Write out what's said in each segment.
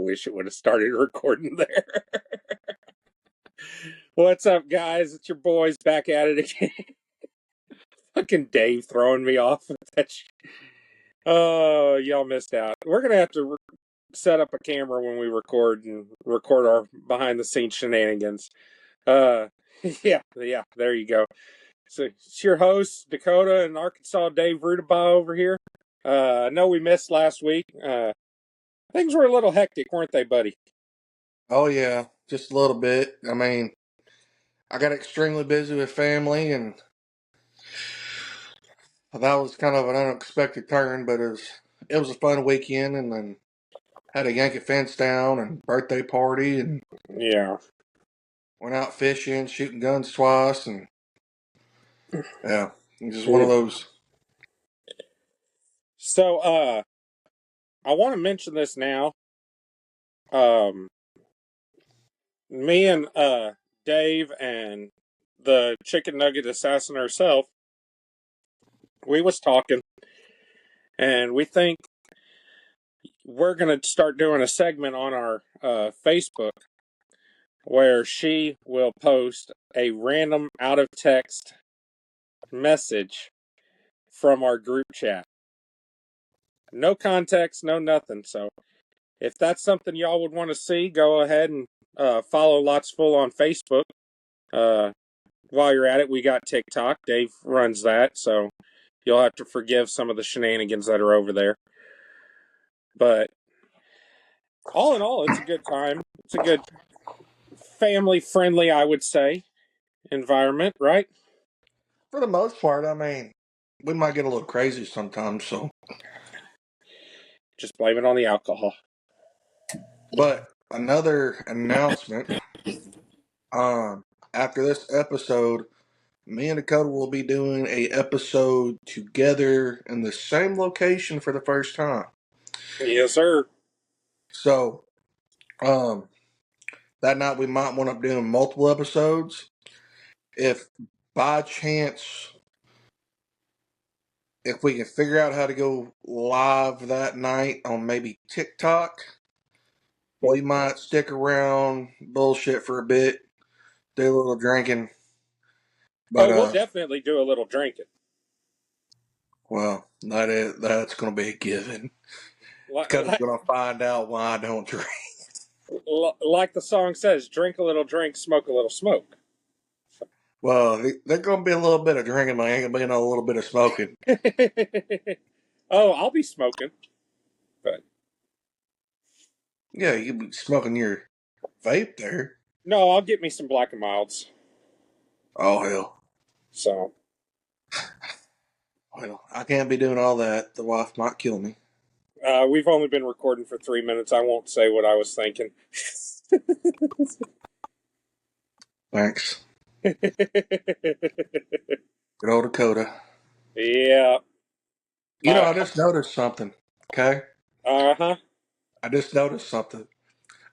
wish it would have started recording there. What's up, guys? It's your boys back at it again. Fucking Dave throwing me off with that shit. Oh, y'all missed out. We're going to have to set up a camera when we record and record our behind-the-scenes shenanigans. Yeah, there you go. So it's your host, Dakota, and Arkansas Dave Rudabaugh over here. I know we missed last week. Things were a little hectic, weren't they, buddy? Oh, yeah, just a little bit. I mean, I got extremely busy with family, and that was kind of an unexpected turn, but it was a fun weekend, and then had a Yankee fence down and birthday party, and Yeah. went out fishing, shooting guns twice, and yeah, it was just one of those. So, I want to mention this now. Me and Dave and the chicken nugget assassin herself, we was talking, and we think we're gonna start doing a segment on our Facebook where she will post a random out of text message from our group chat. No context, no nothing. So if that's something y'all would want to see, go ahead and follow Lots Full on Facebook. While you're at it, we got TikTok. Dave runs that, so you'll have to forgive some of the shenanigans that are over there. But all in all, it's a good time. It's a good family-friendly, I would say, environment, right? For the most part, I mean, we might get a little crazy sometimes, so. Just blame it on the alcohol. But another announcement, after this episode, me and Dakota will be doing a episode together in the same location for the first time. Yes, sir. So, that night we might want to do multiple episodes. If by chance, if we can figure out how to go live that night on maybe TikTok, we might stick around, bullshit for a bit, do a little drinking. But we'll definitely do a little drinking. Well, that's going to be a given. Dakota's going to find out why I don't drink. Like the song says, drink a little drink, smoke a little smoke. Well, there's going to be a little bit of drinking, but ain't going to be a little bit of smoking. Oh, I'll be smoking. But yeah, you'll be smoking your vape there. No, I'll get me some Black and Milds. Oh, hell. So. Well, I can't be doing all that. The wife might kill me. We've only been recording for 3 minutes. I won't say what I was thinking. Thanks. Good old Dakota. Yeah. You know, I just noticed something, okay? Uh-huh. I just noticed something.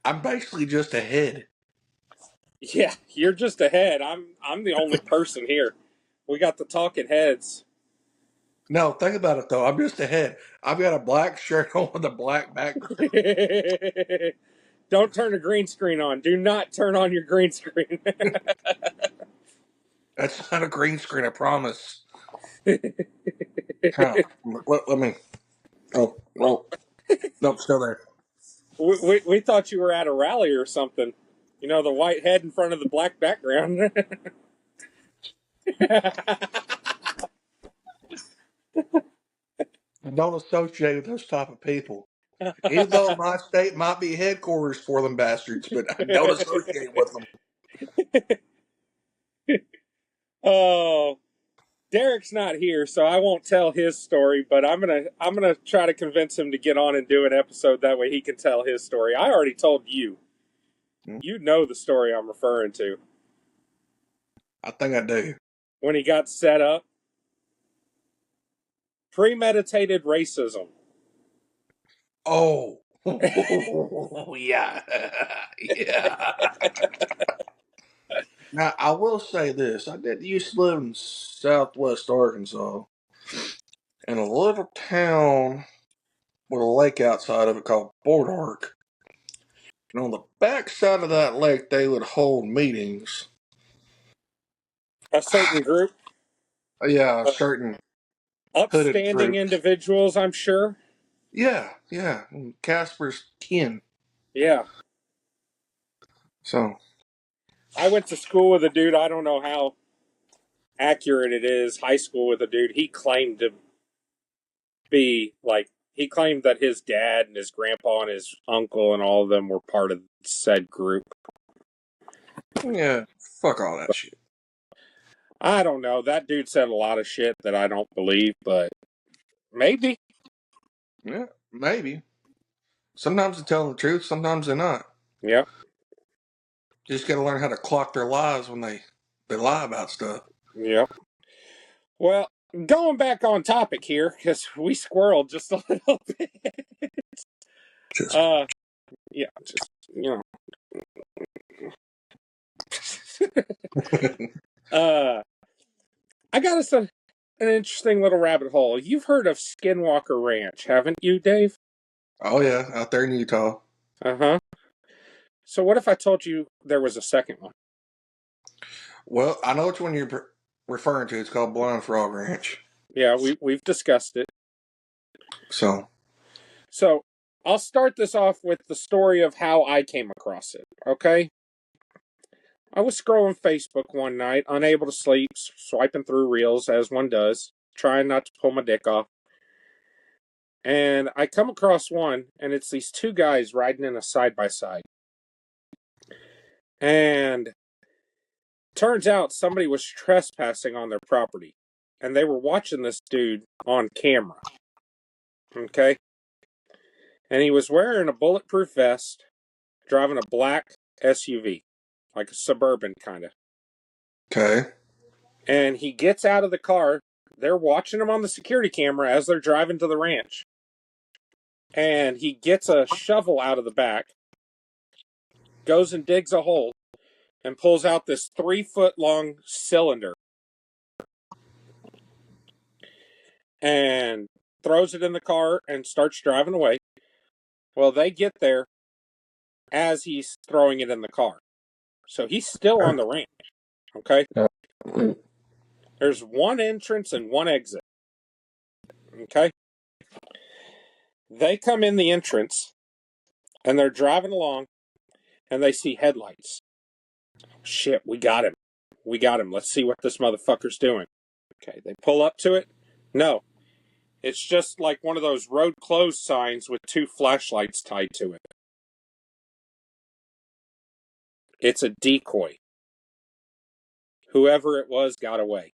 I'm basically just a head. Yeah, you're just a head. I'm the only person here. We got the talking heads. No, think about it, though. I'm just a head. I've got a black shirt on with a black background. Don't turn a green screen on. Do not turn on your green screen. That's not a green screen, I promise. Let me. Oh, no. Nope, still there. We thought you were at a rally or something. You know, the white head in front of the black background. Don't associate with those type of people. Even though my state might be headquarters for them bastards, but I don't associate with them. Oh, Derek's not here, so I won't tell his story. But I'm gonna try to convince him to get on and do an episode. That way he can tell his story. I already told you. You know the story I'm referring to. I think I do. When he got set up. Premeditated racism. Oh. Yeah. Yeah. Now, I will say this. I did used to live in southwest Arkansas in a little town with a lake outside of it called Fort Ark. And on the back side of that lake, they would hold meetings. A certain group, Yeah, a certain hooded upstanding group. individuals, I'm sure. Yeah. Casper's kin. Yeah. So, I went to school with a dude, I don't know how accurate it is, high school with a dude. He claimed to be like, he claimed that his dad and his grandpa and his uncle and all of them were part of said group. yeah, fuck all that shit. I don't know. That dude said a lot of shit that I don't believe, but maybe. Yeah, maybe. Sometimes they're telling the truth, sometimes they're not. Yep. You just gotta learn how to clock their lies when they lie about stuff. Yep. Well, going back on topic here, because we squirreled just a little bit. Just. Uh, yeah, just, you know. I got us an interesting little rabbit hole. You've heard of Skinwalker Ranch, haven't you, Dave? Oh yeah, out there in Utah. Uh-huh. So what if I told you there was a second one? Well, I know which one you're referring to. It's called Blind Frog Ranch. Yeah, we've discussed it. So, So I'll start this off with the story of how I came across it, okay? I was scrolling Facebook one night, unable to sleep, swiping through reels as one does, trying not to pull my dick off. And I come across one, and it's these two guys riding in a side by side. And turns out somebody was trespassing on their property, and they were watching this dude on camera. Okay? And he was wearing a bulletproof vest, driving a black SUV, like a suburban kind of. okay. And he gets out of the car. They're watching him on the security camera as they're driving to the ranch. And he gets a shovel out of the back, goes and digs a hole, and pulls out this 3-foot long cylinder and throws it in the car and starts driving away. Well, they get there as he's throwing it in the car. So he's still on the ranch. Okay? There's one entrance and one exit. Okay? They come in the entrance and they're driving along and they see headlights. Shit, we got him. We got him. Let's see what this motherfucker's doing. Okay, they pull up to it. No, it's just like one of those road closed signs with 2 flashlights tied to it. It's a decoy. Whoever it was got away.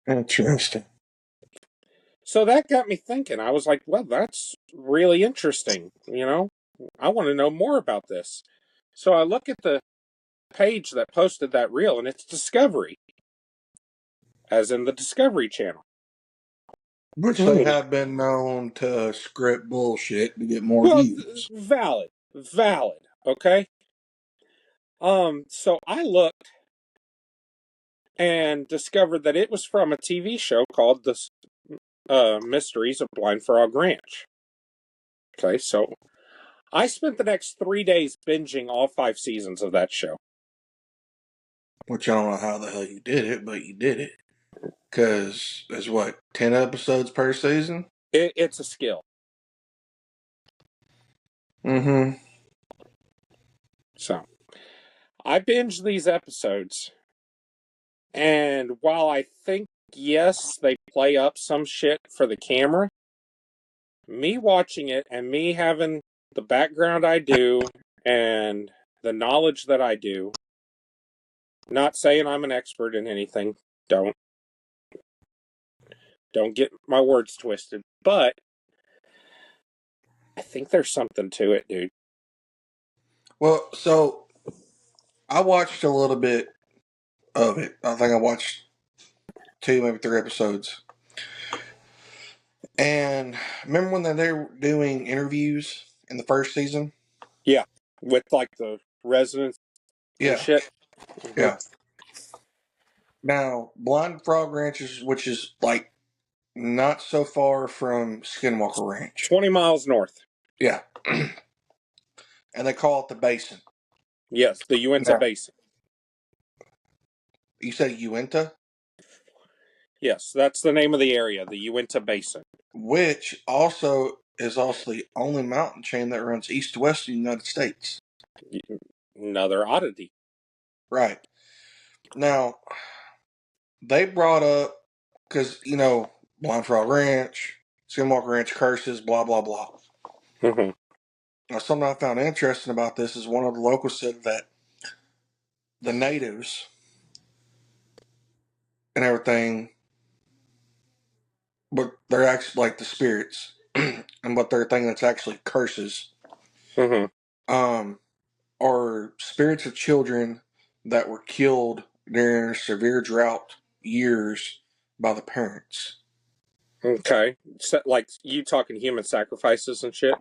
Interesting. So that got me thinking. I was like, well, that's really interesting. You know, I want to know more about this. So I look at the page that posted that reel, and it's Discovery, as in the Discovery Channel. Which they have been known to script bullshit to get more Well, views. valid. Okay. So I looked and discovered that it was from a TV show called The Mysteries of Blind Frog Ranch. Okay, so I spent the next 3 days binging all 5 seasons of that show. Which I don't know how the hell you did it, but you did it. Because there's what, 10 episodes per season? It's a skill. Mm-hmm. So I binged these episodes, and while I think, yes, they play up some shit for the camera, me watching it and me having the background I do and the knowledge that I do, not saying I'm an expert in anything, don't get my words twisted, but I think there's something to it, dude. Well, so I watched a little bit of it. I think I watched 2, maybe 3 episodes. And remember when they were doing interviews in the first season? Yeah, with like the residents and Yeah, shit. yeah. Now, Blind Frog Ranch is, which is like not so far from Skinwalker Ranch. 20 miles north. Yeah. and they call it the Basin. Yes, the Uinta Now, Basin. you say Uinta, Yes, that's the name of the area, the Uinta Basin. which also is also the only mountain chain that runs east to west in the United States. Another oddity. Right. Now, they brought up, because, Blind Frog Ranch, Skinwalker Ranch curses, blah, blah, blah. Mm-hmm. Now, something I found interesting about this is one of the locals said that the natives and everything, but they're actually like the spirits, and what they're thinking that's actually curses, Mm-hmm. um, are spirits of children that were killed during severe drought years by the parents. Okay. So, like you talking human sacrifices and shit?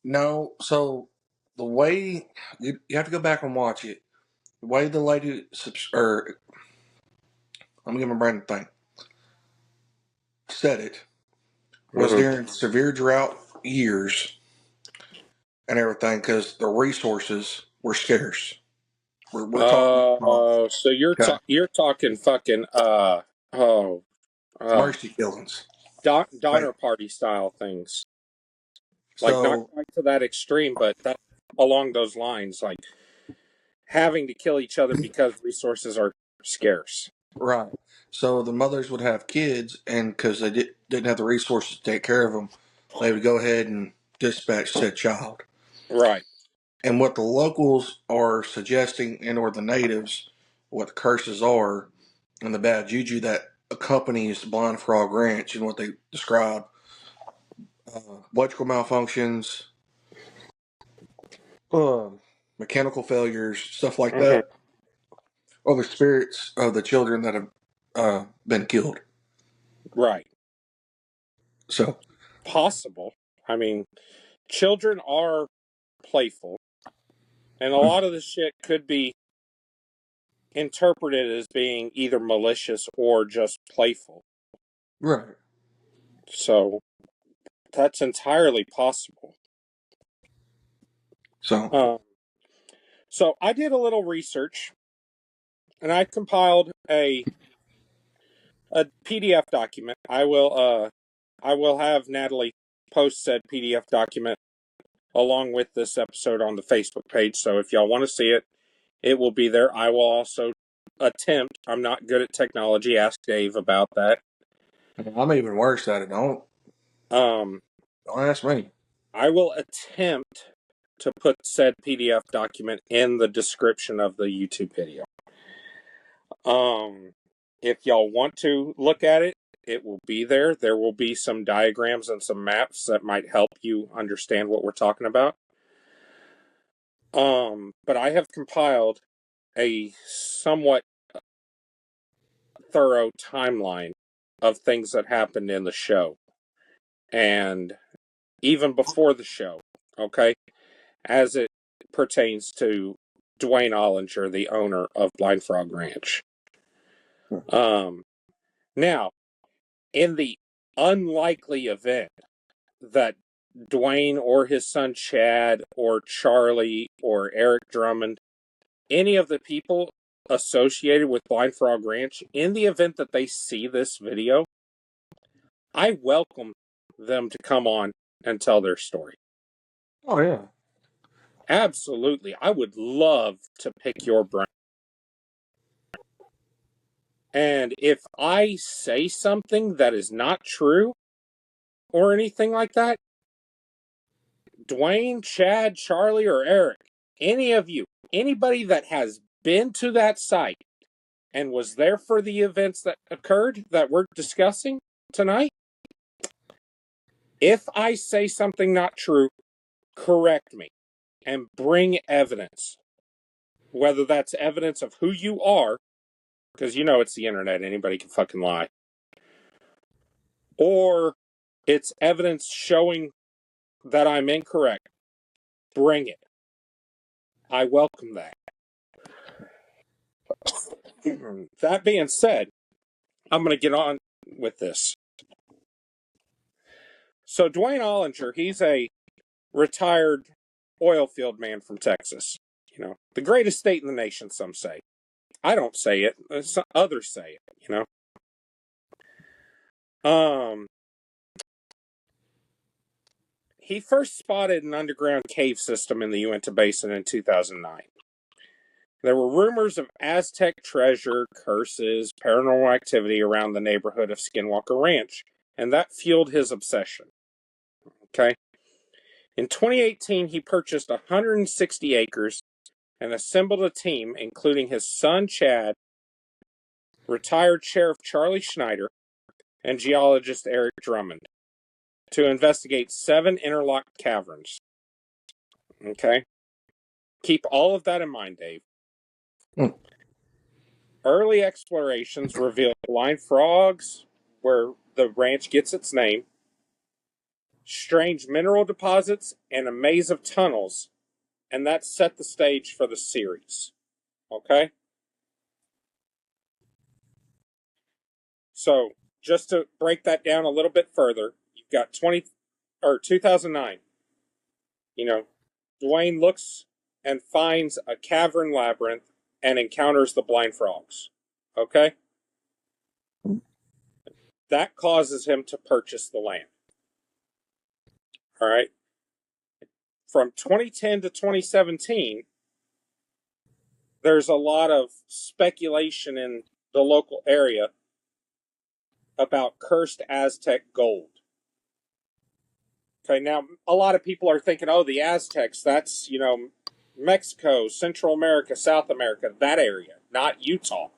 No, so the way you have to go back and watch it. The way the lady, or I'm gonna give my brain a thing, said it was Mm-hmm. during severe drought years and everything because the resources were scarce. We're talking So you're okay, you're talking fucking oh uh mercy killings. Donner Like Party style things. Like not so, quite to that extreme, but that along those lines, like having to kill each other because resources are scarce. right. So the mothers would have kids, and because they didn't have the resources to take care of them, they would go ahead and dispatch said child. Right. And what the locals are suggesting, and or the natives, what the curses are, and the bad juju that accompanies the Blind Frog Ranch, and what they describe, electrical malfunctions, uh, mechanical failures, stuff like Mm-hmm. that, or the spirits of the children that have been killed. Right. So, Possible. I mean, children are playful, and a lot of the shit could be interpreted as being either malicious or just playful. right. So that's entirely possible. So, Um, so I did a little research, and I compiled a PDF document. I will have Natalie post said PDF document along with this episode on the Facebook page. So if y'all want to see it, it will be there. I will also attempt. I'm not good at technology. Ask Dave about that. I'm even worse at it. Um, Don't ask me. I will attempt to put said PDF document in the description of the YouTube video. Um, if y'all want to look at it, it will be there. There will be some diagrams and some maps that might help you understand what we're talking about. But I have compiled a somewhat thorough timeline of things that happened in the show and even before the show, okay, as it pertains to Duane Ollinger, the owner of Blind Frog Ranch. Um, Now, in the unlikely event that Duane or his son Chad or Charlie or Eric Drummond, any of the people associated with Blind Frog Ranch, in the event that they see this video, I welcome them to come on and tell their story. Oh yeah. Absolutely. I would love to pick your brain. And if I say something that is not true or anything like that, Dwayne, Chad, Charlie, or Eric, any of you, anybody that has been to that site and was there for the events that occurred that we're discussing tonight, if I say something not true, correct me and bring evidence. Whether that's evidence of who you are, because you know it's the internet, anybody can fucking lie, or it's evidence showing that I'm incorrect, bring it. I welcome that. That being said, I'm going to get on with this. So Duane Ollinger, he's a retired oil field man from Texas. You know, the greatest state in the nation, some say. I don't say it. Others say it, you know. He first spotted an underground cave system in the Uinta Basin in 2009. There were rumors of Aztec treasure, curses, paranormal activity around the neighborhood of Skinwalker Ranch, and that fueled his obsession. Okay? In 2018, he purchased 160 acres and assembled a team, including his son Chad, retired Sheriff Charlie Schneider, and geologist Eric Drummond, to investigate 7 interlocked caverns. Okay? Keep all of that in mind, Dave. Early explorations revealed blind frogs, where the ranch gets its name, strange mineral deposits, and a maze of tunnels, and that set the stage for the series. Okay? So, just to break that down a little bit further, you've got 2009. You know, Duane looks and finds a cavern labyrinth and encounters the blind frogs. Okay? That causes him to purchase the land. All right? From 2010 to 2017, there's a lot of speculation in the local area about cursed Aztec gold. Okay, now a lot of people are thinking, oh, the Aztecs, that's, you know, Mexico, Central America, South America, that area, not Utah.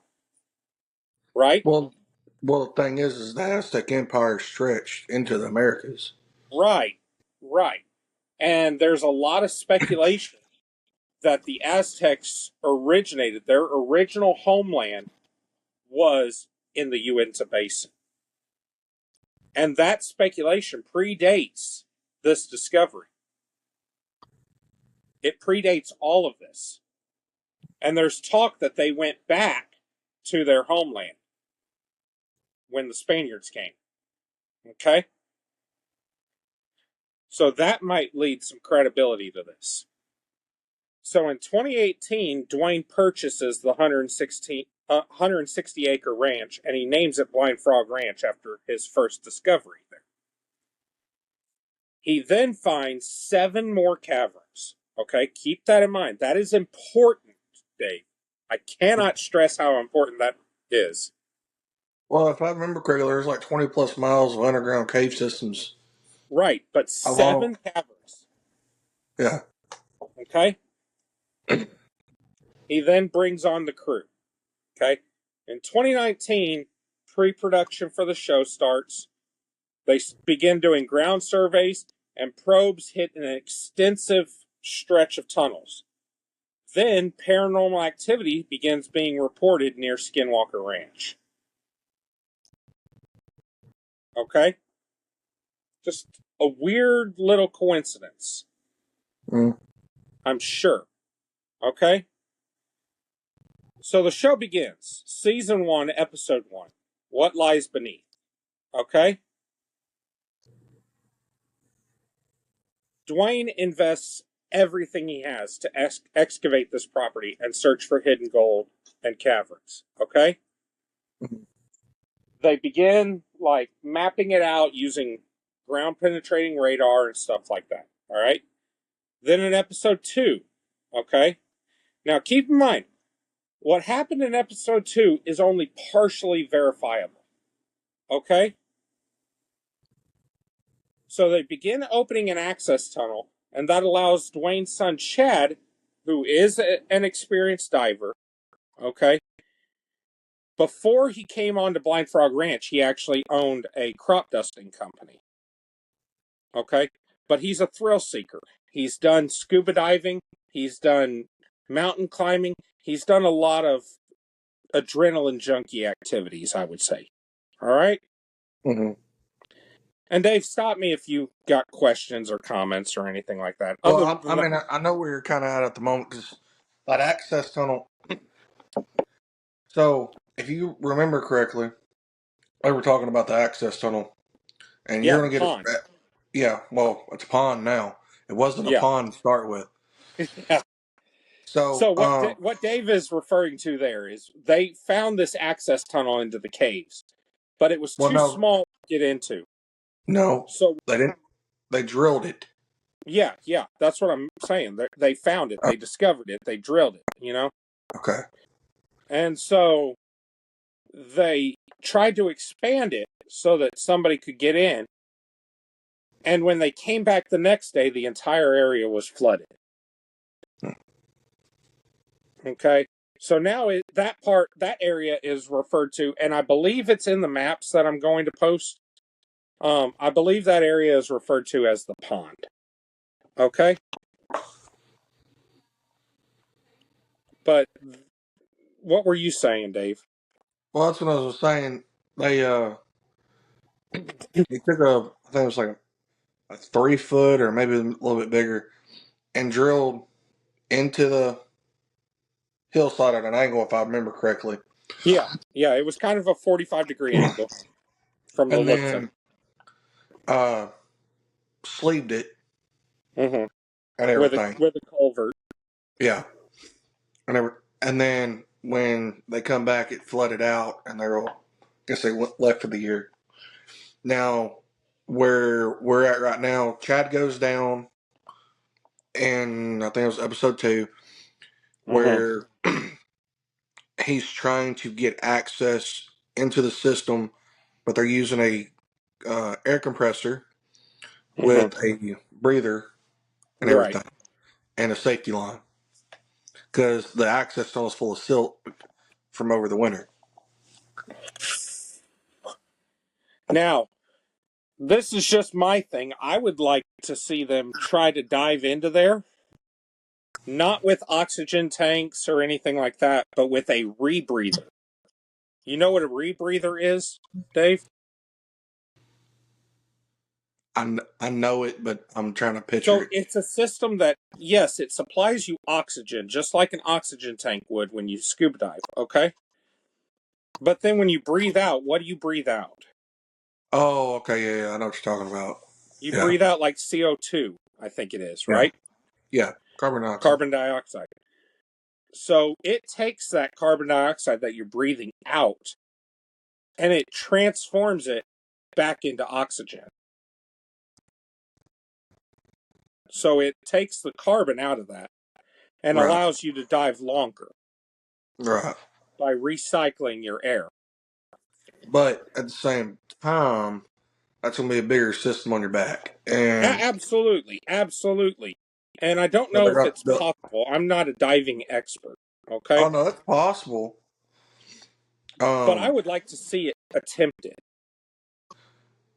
Right? Well, the thing is the Aztec Empire stretched into the Americas. Right. And there's a lot of speculation that the Aztecs originated, their original homeland was in the Uinta Basin. And that speculation predates this discovery. It predates all of this. And there's talk that they went back to their homeland when the Spaniards came. Okay? So that might lead some credibility to this. So in 2018, Duane purchases the 160 acre ranch, and he names it Blind Frog Ranch after his first discovery there. He then finds 7 more caverns. Okay, keep that in mind. That is important, Dave. I cannot stress how important that is. Well, if I remember correctly, there's like 20 plus miles of underground cave systems. Right, but Along. 7 caverns. Yeah. Okay? He then brings on the crew. Okay? In 2019, pre-production for the show starts. They begin doing ground surveys, and probes hit an extensive stretch of tunnels. Then paranormal activity begins being reported near Skinwalker Ranch. Okay? Just a weird little coincidence. I'm sure. Okay? So the show begins. Season 1, Episode 1. What Lies Beneath. Okay? Duane invests everything he has to excavate this property and search for hidden gold and caverns. Okay? They begin, like, mapping it out using ground-penetrating radar and stuff like that. All right? Then in Episode 2, okay? Now, keep in mind, what happened in Episode 2 is only partially verifiable. Okay? So they begin opening an access tunnel, and that allows Duane's son Chad, who is an experienced diver, okay? Before he came on to Blind Frog Ranch, he actually owned a crop dusting company. Okay? But he's a thrill seeker. He's done scuba diving. He's done mountain climbing. He's done a lot of adrenaline junkie activities, I would say. All right? Mm-hmm. And Dave, stop me if you got questions or comments or anything like that. Well, I know where you're kind of at the moment because that access tunnel. So, if you remember correctly, they were talking about the access tunnel, and yeah, you're going to get pond. it. Yeah, well, it's a pond now. It wasn't a Yeah. pond to start with. Yeah. So, So what Dave is referring to there is they found this access tunnel into the caves, but it was well, too no, small to get into. no, So they didn't. They drilled it. yeah, that's what I'm saying. They found it, Oh, they discovered it, they drilled it. okay. And so they tried to expand it so that somebody could get in. And when they came back the next day, the entire area was flooded. Okay. So now that area is referred to, and I believe it's in the maps that I'm going to post. I believe that area is referred to as the pond. Okay. But what were you saying, Dave? Well, that's what I was saying. They he took I think it was like a 3 foot or maybe a little bit bigger, and drilled into the hillside at an angle, if I remember correctly. Yeah, it was kind of a 45-degree angle from the And looks of then uh sleeved it it. Mm-hmm. and with a everything. with a culvert. Yeah. And then when they come back, it flooded out, and they're all, I guess they went left for the year. Now, where we're at right now, Chad goes down, and I think it was episode 2, Mm-hmm. where he's trying to get access into the system, but they're using a air compressor Mm-hmm. with a breather and Right. everything, and a safety line, because the access tunnel is full of silt from over the winter. Now, this is just my thing. I would like to see them try to dive into there, not with oxygen tanks or anything like that, but with a rebreather. You know what a rebreather is, Dave? I know it, but I'm trying to picture So it. it's a system that, yes, it supplies you oxygen, just like an oxygen tank would when you scuba dive, okay? But then when you breathe out, what do you breathe out? Oh, okay, yeah, I know what you're talking about. You Yeah, breathe out like CO2, I think it is, yeah, right? yeah. Carbon dioxide. Carbon dioxide. So it takes that carbon dioxide that you're breathing out and it transforms it back into oxygen. So it takes the carbon out of that and Right, allows you to dive longer right. by recycling your air. But at the same time, that's gonna be a bigger system on your back, and Absolutely, absolutely. And I don't but know they're if gonna. it's possible. I'm not a diving expert, okay? Oh no, that's possible. But I Um, would like to see it attempted.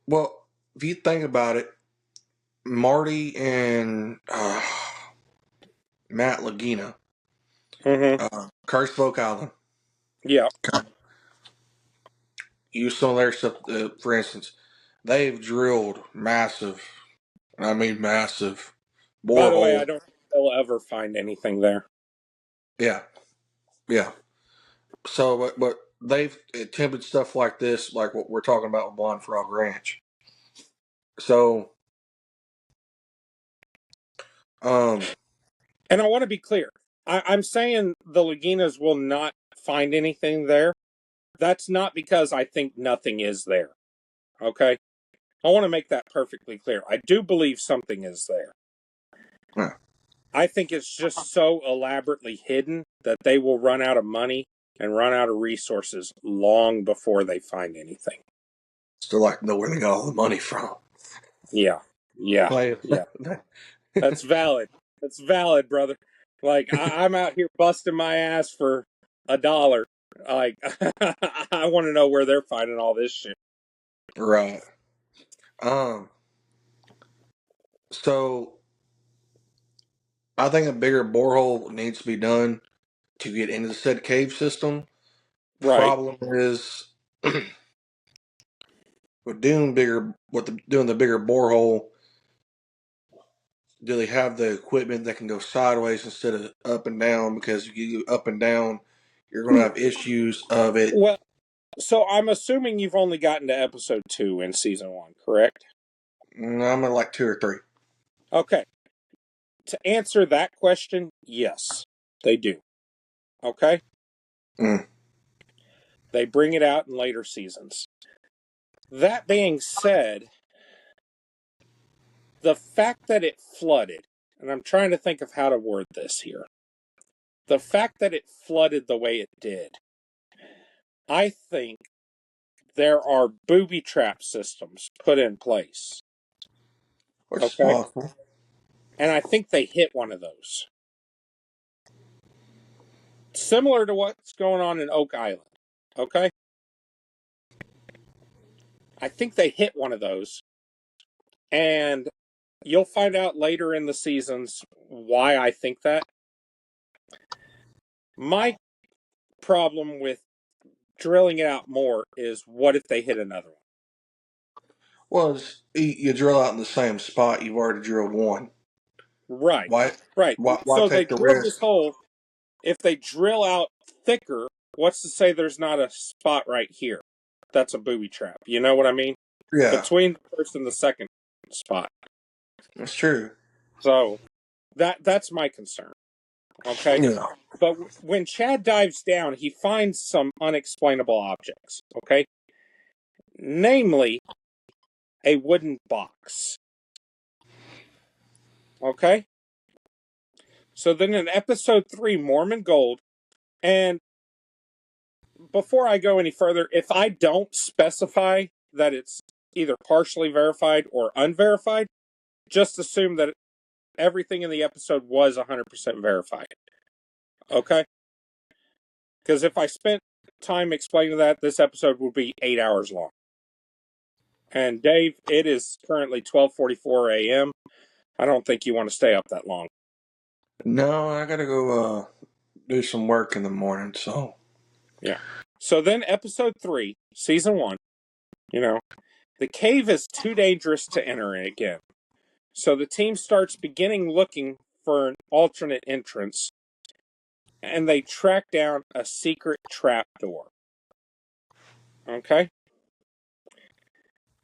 well, if you think about it, Marty and Matt Lagina, Mm-hmm. Curse Folk Island, Yeah. use some of their stuff. For instance, they've drilled massive, I mean massive, By the way, borehole. I don't think they'll ever find anything there. Yeah, yeah. So, but they've attempted stuff like this, like what we're talking about with Blind Frog Ranch. So, um, And I want to be clear. I'm saying the Laginas will not find anything there. That's not because I think nothing is there. Okay? I want to make that perfectly clear. I do believe something is there. yeah, I think it's just so elaborately hidden that they will run out of money and run out of resources long before they find anything. still like to know where they got all the money from. Yeah. Yeah. Like, Yeah. That's valid. That's valid, brother. Like I'm out here busting my ass for $1. Like I want to know where they're finding all this shit. right. Um, so I think a bigger borehole needs to be done to get into the said cave system. Right. Problem is, doing the bigger borehole, do they have the equipment that can go sideways instead of up and down? Because if you go up and down, you're going to have issues of it. Well, so I'm assuming you've only gotten to episode 2 in season 1, correct? I'm at like 2 or 3. Okay. to answer that question, yes, they do. Okay? Mm. They bring it out in later seasons. That being said, the fact that it flooded, and I'm trying to think of how to word this here. The fact that it flooded the way it did, I think there are booby trap systems put in place. Which is Okay? possible. And I think they hit one of those. Similar to what's going on in Oak Island. Okay? I think they hit one of those. And you'll find out later in the seasons why I think that. My problem with drilling it out more is what if they hit another one? Well, you drill out in the same spot. You've already drilled one. Right. Why? Right. Why So they take the drilled this risk? hole. If they drill out thicker, what's to say there's not a spot right here? That's a booby trap. You know what I mean? Yeah, Between the first and the second spot. that's true. So that's my concern. Okay. Yeah. But when Chad dives down, he finds some unexplainable objects. Okay. Namely, a wooden box. Okay. So then in episode 3, Mormon Gold, and before I go any further, if I don't specify that it's either partially verified or unverified, just assume that everything in the episode was 100% verified. Okay? Because if I spent time explaining that, this episode would be 8 hours long. And Dave, it is currently 12:44 a.m. I don't think you want to stay up that long. No, I gotta go do some work in the morning. So Yeah. So then episode 3, season 1, the cave is too dangerous to enter in again. So the team starts beginning looking for an alternate entrance, and they track down a secret trap door. Okay?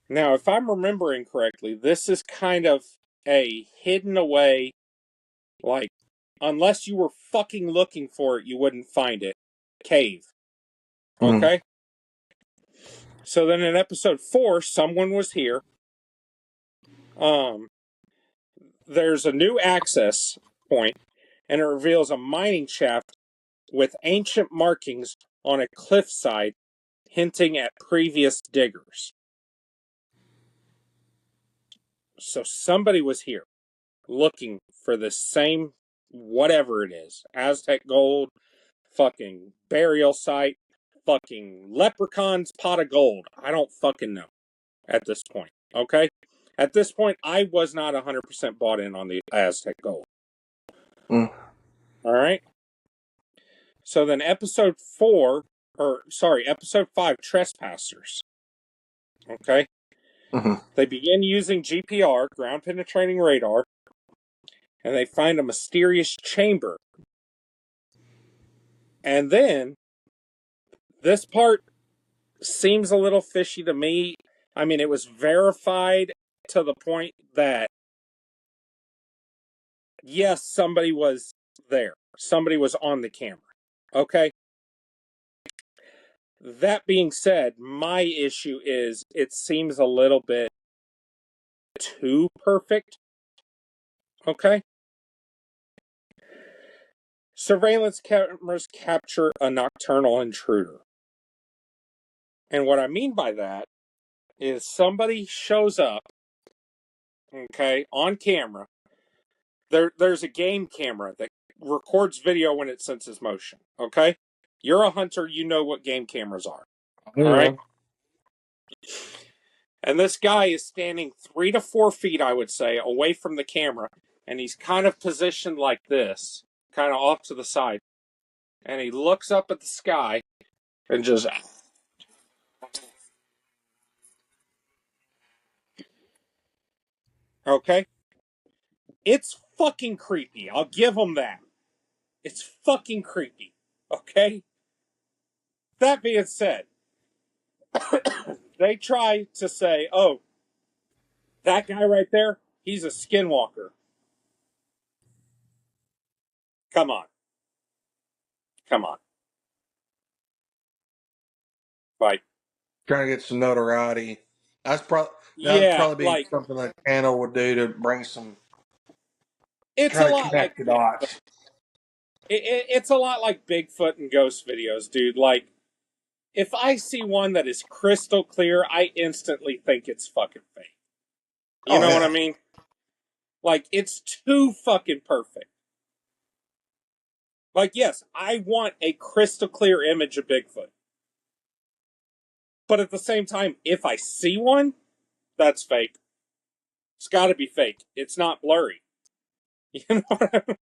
Now, if I'm remembering correctly, this is kind of a hidden away, like, unless you were fucking looking for it, you wouldn't find it, cave. mm, Okay? So then in episode 4, someone was here. Um, there's a new access point, and it reveals a mining shaft with ancient markings on a cliffside hinting at previous diggers. So somebody was here looking for the same whatever it is. Aztec gold, fucking burial site, fucking leprechaun's pot of gold. I don't fucking know at this point. Okay? At this point, I was not 100% bought in on the Aztec gold. mm, All right? So then episode 5, Trespassers. Okay? mm, They begin using GPR, ground penetrating radar, and they find a mysterious chamber. And then this part seems a little fishy to me. I mean, it was verified to the point that, yes, somebody was there. Somebody was on the camera. Okay? That being said, my issue is it seems a little bit too perfect. Okay? Surveillance cameras capture a nocturnal intruder. And what I mean by that is somebody shows up, okay, on camera. There's a game camera that records video when it senses motion, okay? You're a hunter, you know what game cameras are, all right? yeah. And this guy is standing 3 to 4 feet, I would say, away from the camera, and he's kind of positioned like this, kind of off to the side. And he looks up at the sky and just, okay? It's fucking creepy. I'll give him that. It's fucking creepy, okay? That being said, they try to say, oh, that guy right there, he's a skinwalker. Come on. Come on. Like, Trying to get some notoriety. That'd yeah, probably be like, something that channel would do to bring some, it's a try to lot like connect the Bigfoot. dots. It's a lot like Bigfoot and ghost videos, dude. Like, if I see one that is crystal clear, I instantly think it's fucking fake. You Oh know what I yeah, mean? Like, it's too fucking perfect. Like, yes, I want a crystal clear image of Bigfoot. But at the same time, if I see one, that's fake. It's got to be fake. It's not blurry. You know what I mean?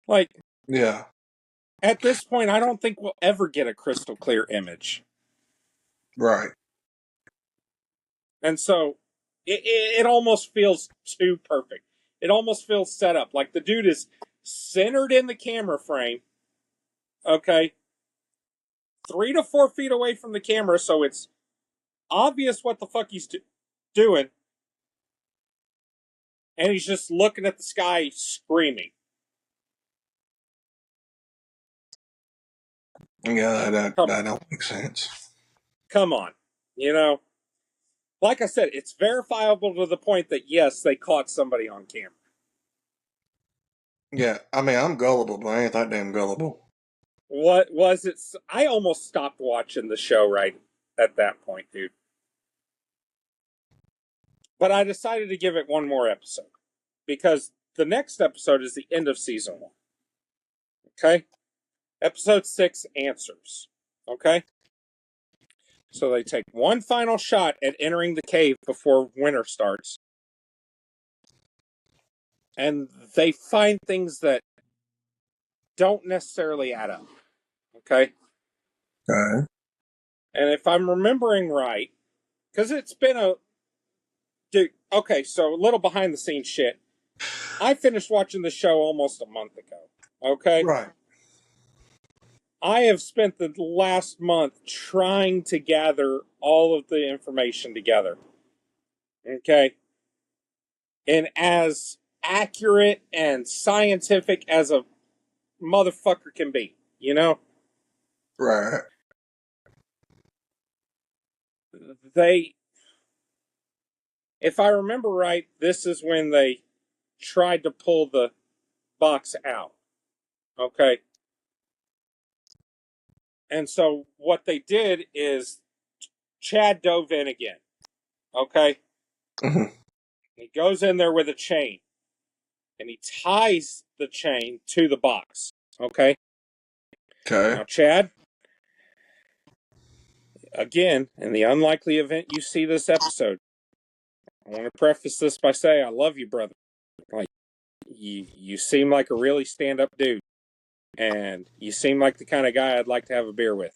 Like, yeah, at this point, I don't think we'll ever get a crystal clear image. right. And so it almost feels too perfect. It almost feels set up. Like the dude is centered in the camera frame, okay, 3 to 4 feet away from the camera, so it's obvious what the fuck he's doing. And he's just looking at the sky screaming. Yeah, Come on. that don't make sense. Come on. You know, like I said, it's verifiable to the point that, yes, they caught somebody on camera. Yeah, I mean, I'm gullible, but I ain't that damn gullible. What was it? I almost stopped watching the show right at that point, dude. But I decided to give it one more episode because the next episode is the end of season 1. Okay? Episode 6, Answers. Okay? So they take one final shot at entering the cave before winter starts. And they find things that don't necessarily add up. Okay? Okay. And if I'm remembering right, because it's been a. Dude, okay, so a little behind the scenes shit. I finished watching the show almost a month ago. Okay? Right. I have spent the last month trying to gather all of the information together. Okay? And as accurate and scientific as a motherfucker can be, you know? Right. They, if I remember right, this is when they tried to pull the box out. Okay? And so what they did is Chad dove in again. Okay? Mm-hmm. He goes in there with a chain and he ties the chain to the box. Okay? Okay. Now, Chad, again, in the unlikely event you see this episode, I want to preface this by saying I love you, brother. Like, you seem like a really stand up dude. And you seem like the kind of guy I'd like to have a beer with.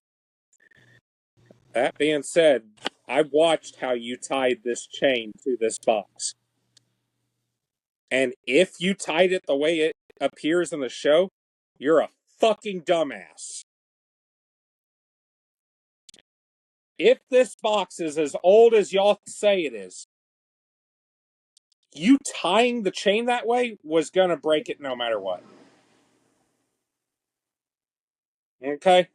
That being said, I watched how you tied this chain to this box. And if you tied it the way it appears in the show, you're a fucking dumbass. If this box is as old as y'all say it is, you tying the chain that way was going to break it no matter what. Okay?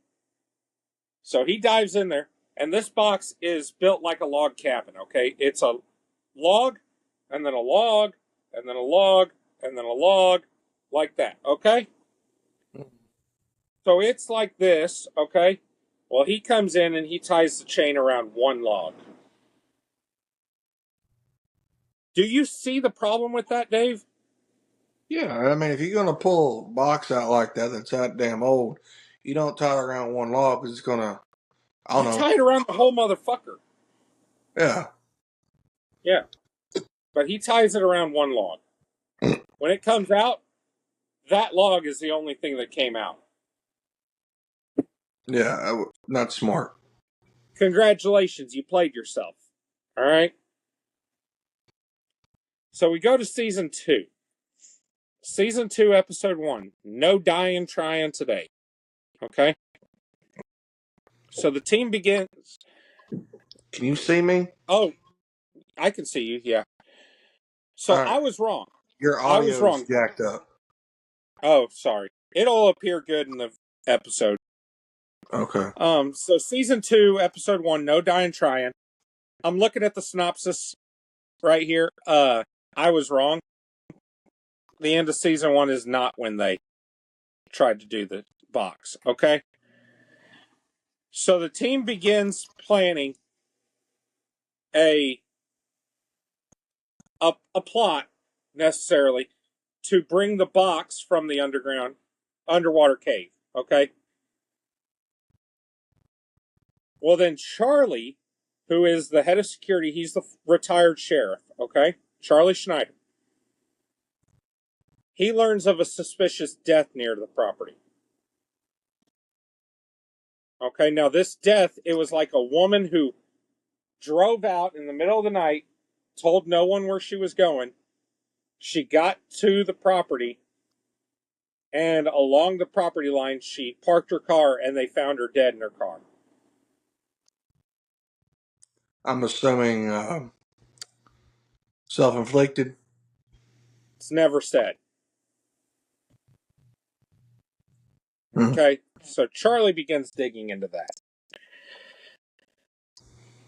So he dives in there, and this box is built like a log cabin, okay? It's a log, and then a log, and then a log, and then a log, like that, okay? So it's like this, okay? Well, he comes in and he ties the chain around one log. Do you see the problem with that, Dave? Yeah, I mean, if you're gonna pull a box out like that that's that damn old, you don't tie it around one log because it's gonna, I don't You know. tie it around the whole motherfucker. Yeah. Yeah. But he ties it around one log. When it comes out, that log is the only thing that came out. Yeah, not smart. Congratulations, you played yourself. All right? So we go to season 2. Season 2, episode 1. No dying trying today. Okay? So the team begins. Can you see me? Oh, I can see you, yeah. So All right. I was wrong. Your I was audio's wrong. jacked up. Oh, sorry. It'll appear good in the episode. Okay. So season 2, episode 1, No Dying Trying. I'm looking at the synopsis right here. I was wrong. The end of season 1 is not when they tried to do the box. Okay. So the team begins planning a plot necessarily to bring the box from the underwater cave. Okay. Well, then Charlie, who is the head of security, he's the retired sheriff. Okay. Charlie Schneider. He learns of a suspicious death near the property. Okay. Now this death, it was like a woman who drove out in the middle of the night, told no one where she was going. She got to the property, and along the property line, she parked her car, and they found her dead in her car. I'm assuming self-inflicted. It's never said. Mm. Okay, so Charlie begins digging into that.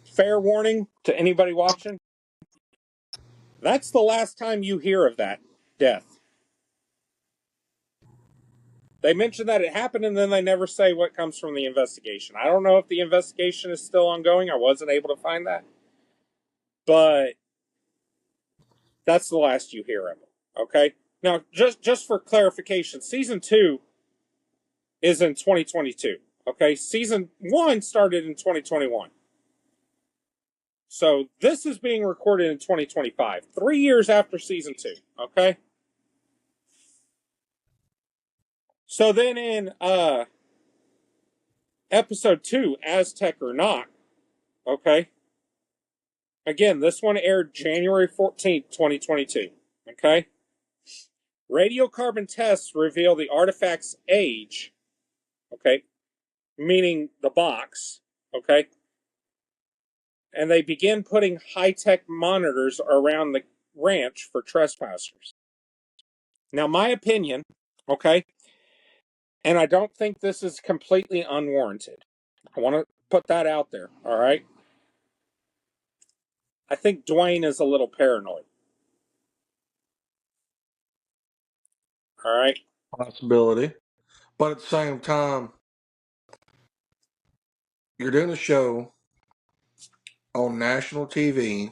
Fair warning to anybody watching. That's the last time you hear of that death. They mention that it happened, and then they never say what comes from the investigation. I don't know if the investigation is still ongoing. I wasn't able to find that. But that's the last you hear of it. Okay? Now, just for clarification, season 2 is in 2022. Okay? Season 1 started in 2021. So this is being recorded in 2025, 3 years after season 2. Okay? So then in episode 2, Aztec or Not, okay? Again, this one aired January 14th, 2022. Okay? Radiocarbon tests reveal the artifact's age, okay? Meaning the box, okay? And they begin putting high-tech monitors around the ranch for trespassers. Now, my opinion, okay, and I don't think this is completely unwarranted. I want to put that out there, all right? I think Duane is a little paranoid, all right? Possibility. But at the same time, you're doing a show on national TV.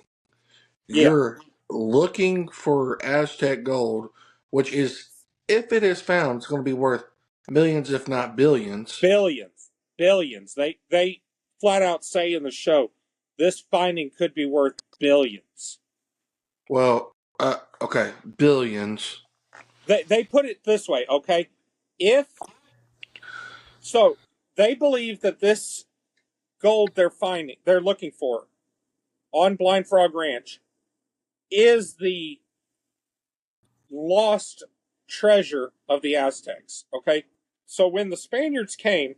Yeah, You're looking for Aztec gold, which is, if it is found, it's going to be worth millions, if not billions. billions, billions. They flat out say in the show, this finding could be worth billions. Well, okay, billions. They put it this way, okay? If so, they believe that this gold they're looking for on Blind Frog Ranch is the lost treasure of the Aztecs, okay? So when the Spaniards came,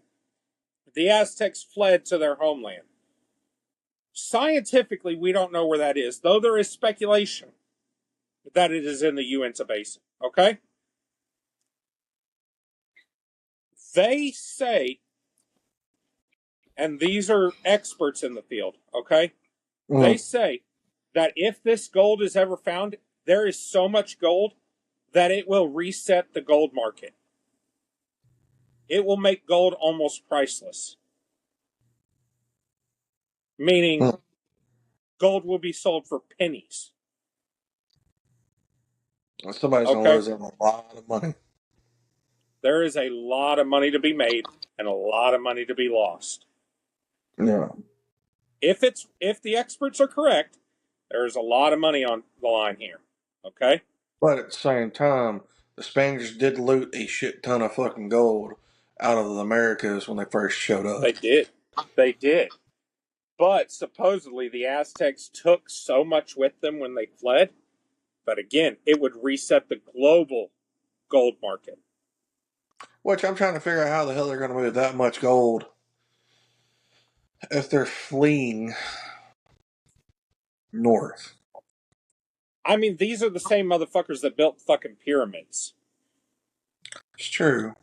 the Aztecs fled to their homeland. Scientifically, we don't know where that is, though there is speculation that it is in the Uinta Basin, okay? They say, and these are experts in the field, okay? They Mm. say that if this gold is ever found, there is so much gold that it will reset the gold market. It will make gold almost priceless. Meaning, Mm. gold will be sold for pennies. Somebody's going to Okay? lose a lot of money. There is a lot of money to be made and a lot of money to be lost. Yeah. If the experts are correct, there is a lot of money on the line here. Okay? But at the same time, the Spaniards did loot a shit ton of fucking gold out of the Americas when they first showed up. They did. They did. But supposedly the Aztecs took so much with them when they fled. But again, it would reset the global gold market. Which I'm trying to figure out how the hell they're going to move that much gold if they're fleeing north. I mean, these are the same motherfuckers that built fucking pyramids. It's true.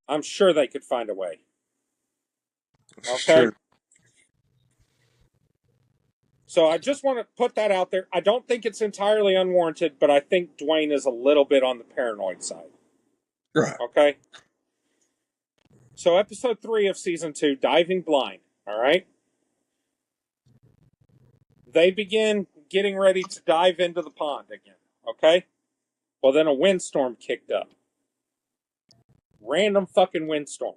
I'm sure they could find a way. This is Okay? true. So I just want to put that out there. I don't think it's entirely unwarranted, but I think Duane is a little bit on the paranoid side. Right. Okay? So episode 3 of season 2, Diving Blind. All right? They begin getting ready to dive into the pond again. Okay? Well, then a windstorm kicked up. Random fucking windstorm.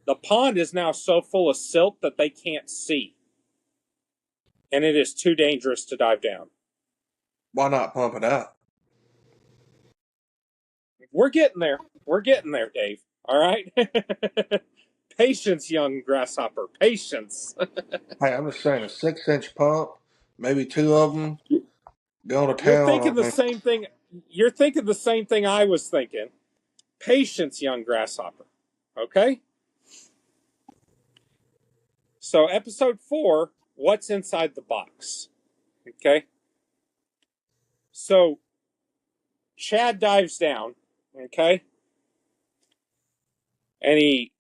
The pond is now so full of silt that they can't see. And it is too dangerous to dive down. Why not pump it out? We're getting there. We're getting there, Dave. All right? Patience, young grasshopper. Patience. Hey, I'm just saying, a 6-inch pump, maybe 2 of them, go to You're town thinking on the me. same thing. You're thinking the same thing I was thinking. Patience, young grasshopper. Okay? So, episode 4, what's inside the box? Okay? So, Chad dives down, okay? And he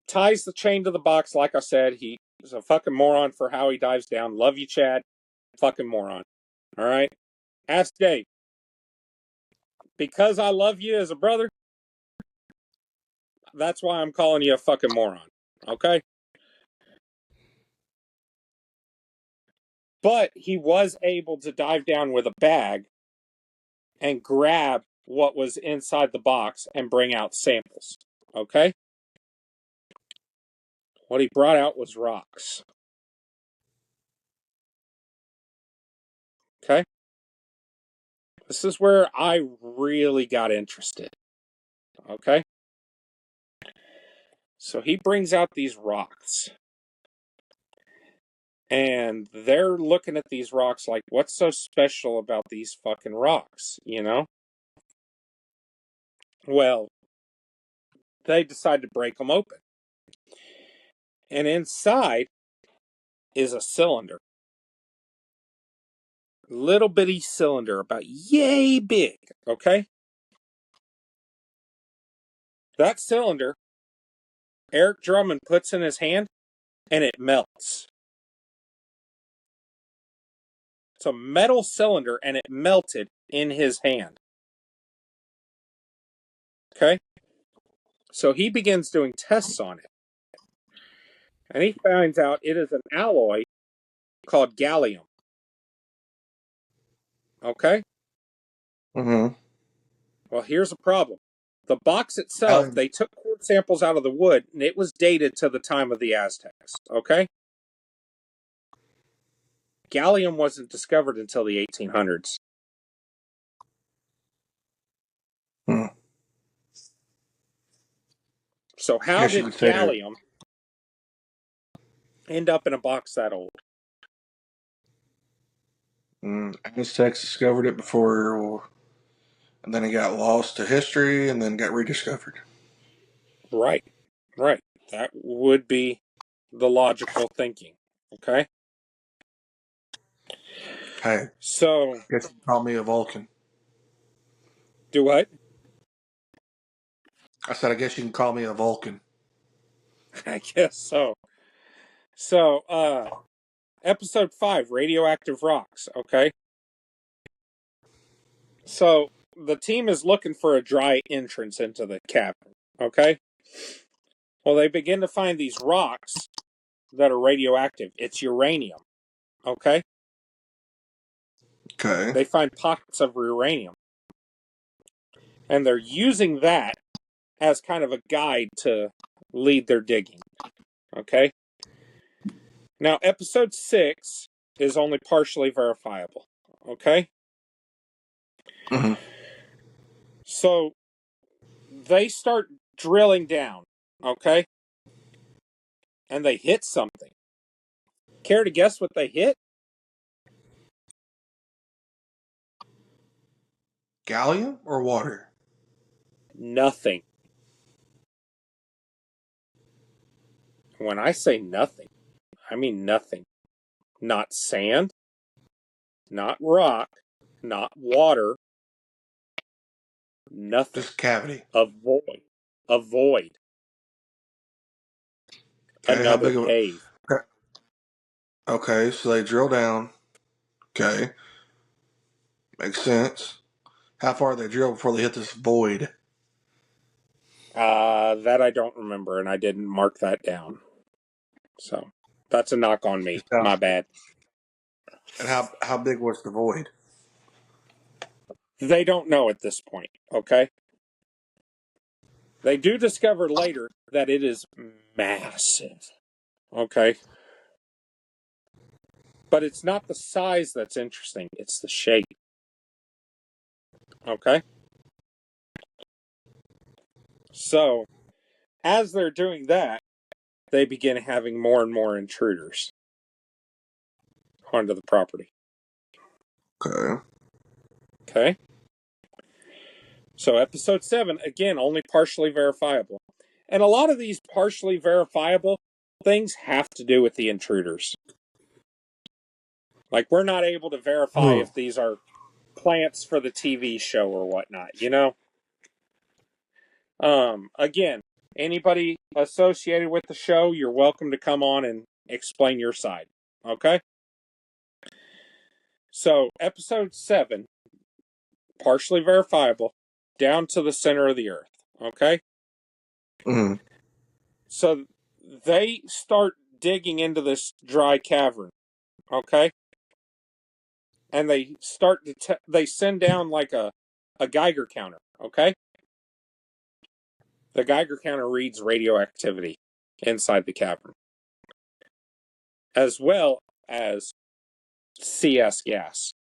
ties the chain to the box. Like I said, he's a fucking moron for how he dives down. Love you, Chad. Fucking moron. All right? Ask Dave. Because I love you as a brother, that's why I'm calling you a fucking moron. Okay? But he was able to dive down with a bag and grab what was inside the box and bring out samples. Okay? What he brought out was rocks. Okay? This is where I really got interested. Okay? So he brings out these rocks. And they're looking at these rocks like, what's so special about these fucking rocks? You know? Well, they decide to break them open. And inside is a cylinder. Little bitty cylinder, about yay big. Okay? That cylinder, Eric Drummond puts in his hand and it melts. It's a metal cylinder and it melted in his hand. Okay? So he begins doing tests on it. And he finds out it is an alloy called gallium. Okay? Mm-hmm. Well, here's a problem. The box itself, Gallium. they took core samples out of the wood and it was dated to the time of the Aztecs. Okay? Gallium wasn't discovered until the 1800s. Hmm. So I how guess you did could say they're. gallium end up in a box that old? Aztecs discovered it before, and then it got lost to history, and then got rediscovered. Right, right. That would be the logical thinking. Okay? Hey, So, guess you can call me a Vulcan. do what? I said, I guess you can call me a Vulcan. I guess so. So, episode 5, Radioactive Rocks. Okay? So, the team is looking for a dry entrance into the cavern. Okay? Well, they begin to find these rocks that are radioactive. It's uranium. Okay? Okay. They find pockets of uranium. And they're using that as kind of a guide to lead their digging. Okay? Now, episode 6 is only partially verifiable. Okay? Mm-hmm. So they start drilling down. Okay? And they hit something. Care to guess what they hit? Gallium or water? Nothing. When I say nothing, I mean nothing. Not sand, not rock, not water. Nothing. Just cavity. A void. A void. Okay, how Another big of cave. a... Okay, so they drill down. Okay, makes sense. How far they drill before they hit this void? That I don't remember, and I didn't mark that down. So that's a knock on me. Just how, My bad. and how big was the void? They don't know at this point, okay? They do discover later that it is massive, okay? But it's not the size that's interesting, it's the shape, okay? So, as they're doing that, they begin having more and more intruders onto the property, Okay. okay? So, episode 7, again, only partially verifiable. And a lot of these partially verifiable things have to do with the intruders. Like, we're not able to verify if these are plants for the TV show or whatnot, you know? Again, anybody associated with the show, you're welcome to come on and explain your side. Okay? So, episode 7, partially verifiable, down to the center of the earth. Okay? Mm-hmm. So, they start digging into this dry cavern. Okay? And they start to they send down like a Geiger counter. Okay? The Geiger counter reads radioactivity inside the cavern, as well as CS gas,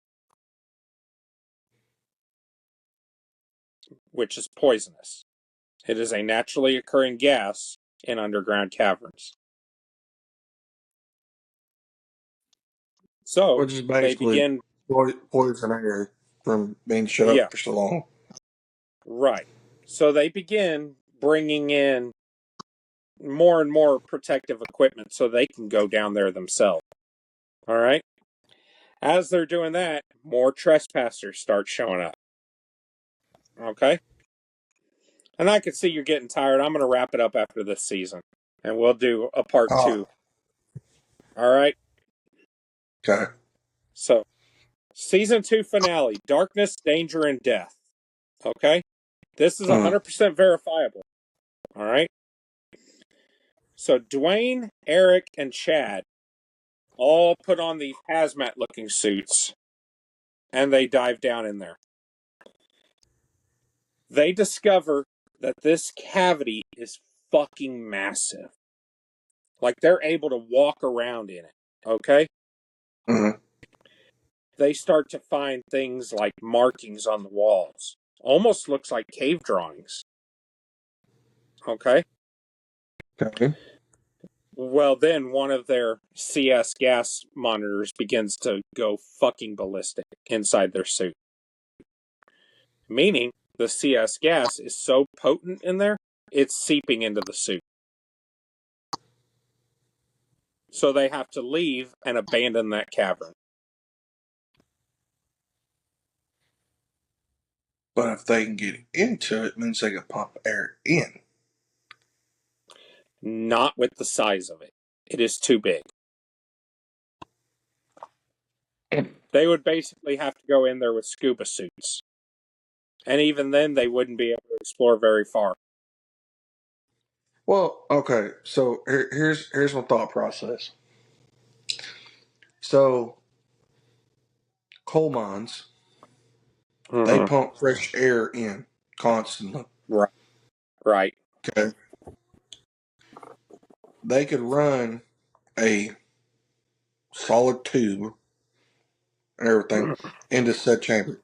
which is poisonous. It is a naturally occurring gas in underground caverns. So Which is they basically begin, poison air from being shut yeah, up for so long. right. So they begin bringing in more and more protective equipment so they can go down there themselves. All right. As they're doing that, more trespassers start showing up. Okay. And I can see you're getting tired. I'm going to wrap it up after this season, and we'll do a part Ah, 2. All right. okay. So, season 2 finale: Darkness, Danger, and Death. Okay. This is Mm. 100% verifiable. All right. So, Duane, Eric, and Chad all put on these hazmat looking suits and they dive down in there. They discover that this cavity is fucking massive. Like, they're able to walk around in it. Okay. Mm. They start to find things like markings on the walls. Almost looks like cave drawings. Okay. Okay. Well, then one of their CS gas monitors begins to go fucking ballistic inside their suit. Meaning the CS gas is so potent in there, it's seeping into the suit. So they have to leave and abandon that cavern. But if they can get into it, it means they can pump air in. Not with the size of it. It is too big. They would basically have to go in there with scuba suits. And even then, they wouldn't be able to explore very far. Well, okay. So here's my thought process. So coal mines, they Mm-hmm. pump fresh air in constantly. Right. Right. Okay. They could run a solid tube and everything into said chamber.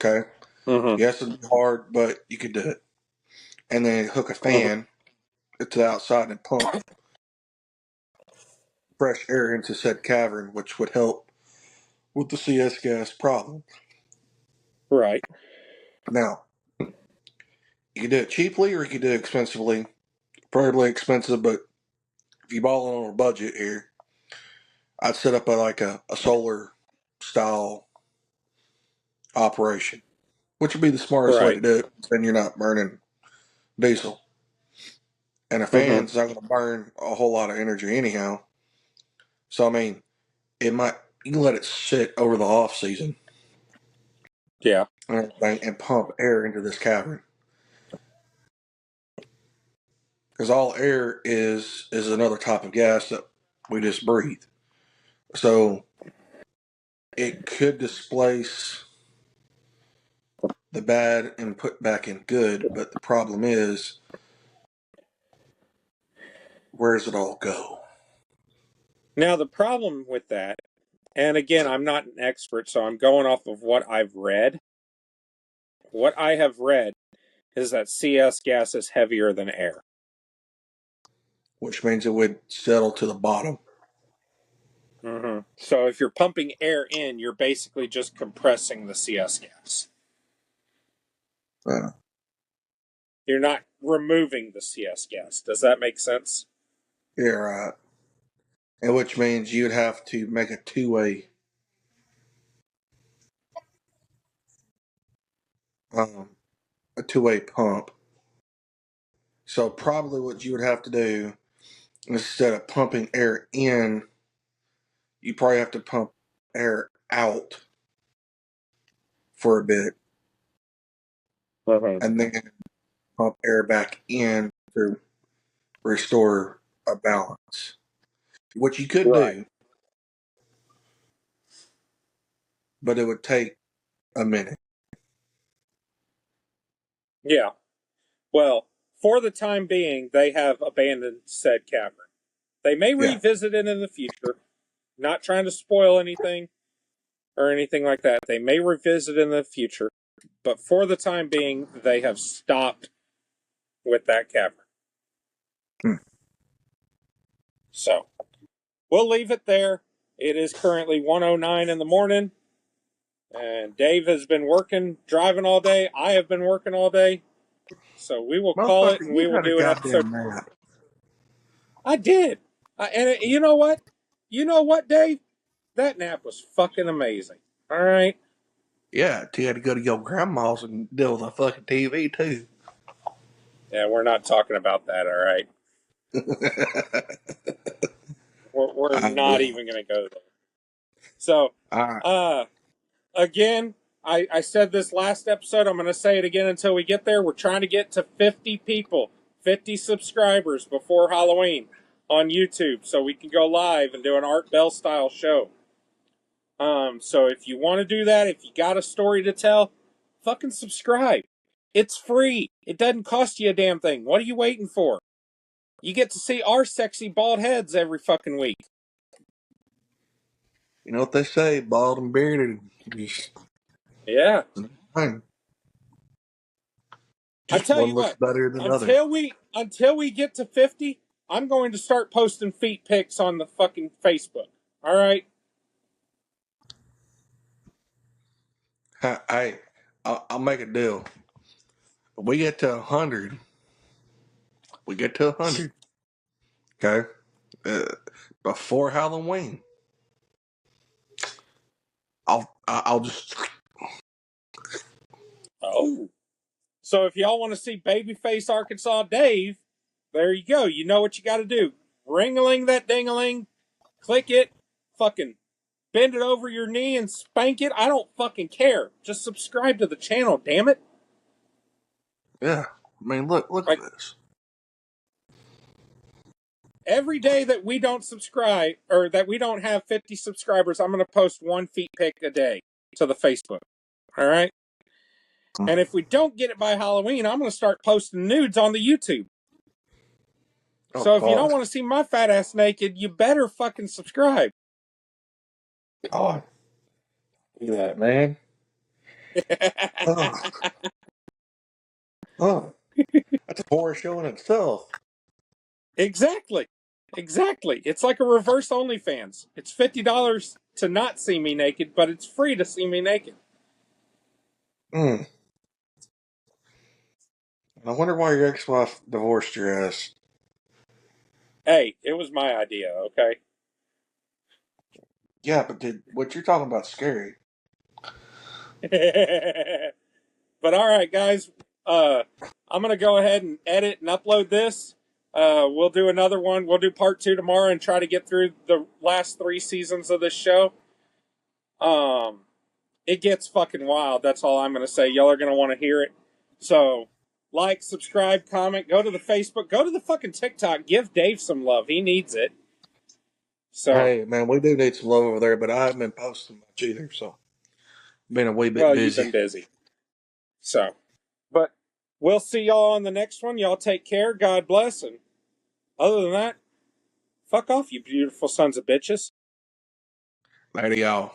Okay. Mm-hmm. Yes, it'd be hard, but you could do it. And then hook a Mm-hmm. fan to the outside and pump fresh air into said cavern, which would help with the CS gas problem. Right. Now, you can do it cheaply or you can do it expensively. Probably expensive, but if you ball on a budget here, I'd set up a solar style operation, which would be the smartest way to Right. do it. Then you're not burning diesel. And a Mm-hmm. fan's not going to burn a whole lot of energy anyhow. So, I mean, you can let it sit over the off season Yeah. and everything and pump air into this cavern. Because all air is another type of gas that we just breathe. So, it could displace the bad and put back in good, but the problem is, where does it all go? Now, the problem with that, and again, I'm not an expert, so I'm going off of what I've read. What I have read is that CS gas is heavier than air. Which means it would settle to the bottom. Mm-hmm. So if you're pumping air in, you're basically just compressing the CS gas. Uh, You're not removing the CS gas. Does that make sense? yeah, right. And which means you'd have to make um, a two-way pump. So probably what you would have to do, instead of pumping air in, you probably have to pump air out for a bit, Uh-huh. and then pump air back in to restore a balance. What you could Right. do, but it would take a minute. Yeah. Well, for the time being, they have abandoned said cavern. They may Yeah. revisit it in the future. Not trying to spoil anything or anything like that. They may revisit in the future, but for the time being, they have stopped with that cavern. Hmm. So we'll leave it there. It is currently 1:09 in the morning, and Dave has been working, driving all day. I have been working all day. So we will call it, Motherfucker, and we you will had a do an episode. goddamn nap. I did. You know what? You know what, Dave? That nap was fucking amazing. All right. Yeah, you had to go to your grandma's and deal with a fucking TV too. Yeah, we're not talking about that. All right. We're I not will. even going to go there. So, All right. uh, again, I said this last episode. I'm going to say it again until we get there. We're trying to get to 50 people, 50 subscribers before Halloween on YouTube, so we can go live and do an Art Bell style show. So if you want to do that, if you got a story to tell, fucking subscribe. It's free. It doesn't cost you a damn thing. What are you waiting for? You get to see our sexy bald heads every fucking week. You know what they say, bald and bearded. Just, Yeah. fine. I Just tell one you looks what, better than the other. until we get to 50, I'm going to start posting feet pics on the fucking Facebook. All right? Hey, I'll make a deal. When we get to 100. We get to 100. Okay? Uh, Before Halloween. I'll just. Oh. So if y'all want to see Babyface Arkansas Dave, there you go. You know what you got to do. Ring-a-ling that ding-a-ling. Click it. Fucking bend it over your knee and spank it. I don't fucking care. Just subscribe to the channel, damn it. Yeah. I mean, look at Like, this. every day that we don't subscribe or that we don't have 50 subscribers, I'm going to post one feet pic a day to the Facebook. All right? And if we don't get it by Halloween, I'm going to start posting nudes on the YouTube. Oh, So if you don't God. want to see my fat ass naked, you better fucking subscribe. God. Look at that, man. Oh, oh. That's a horror show in itself. Exactly. Exactly. It's like a reverse OnlyFans. It's $50 to not see me naked, but it's free to see me naked. Mm. I wonder why your ex-wife divorced your ass. Hey, it was my idea, okay? Yeah, but what you're talking about scary. But all right, guys, I'm gonna go ahead and edit and upload this. We'll do another one. We'll do part 2 tomorrow and try to get through the last 3 seasons of this show. It gets fucking wild. That's all I'm gonna say. Y'all are gonna want to hear it. So, like, subscribe, comment, go to the Facebook, go to the fucking TikTok. Give Dave some love. He needs it. So, Hey, man, we do need some love over there, but I haven't been posting much either, so been a wee bit well, you've been busy. busy. So, but we'll see y'all on the next one. Y'all take care. God bless. And other than that, fuck off, you beautiful sons of bitches. Later, y'all.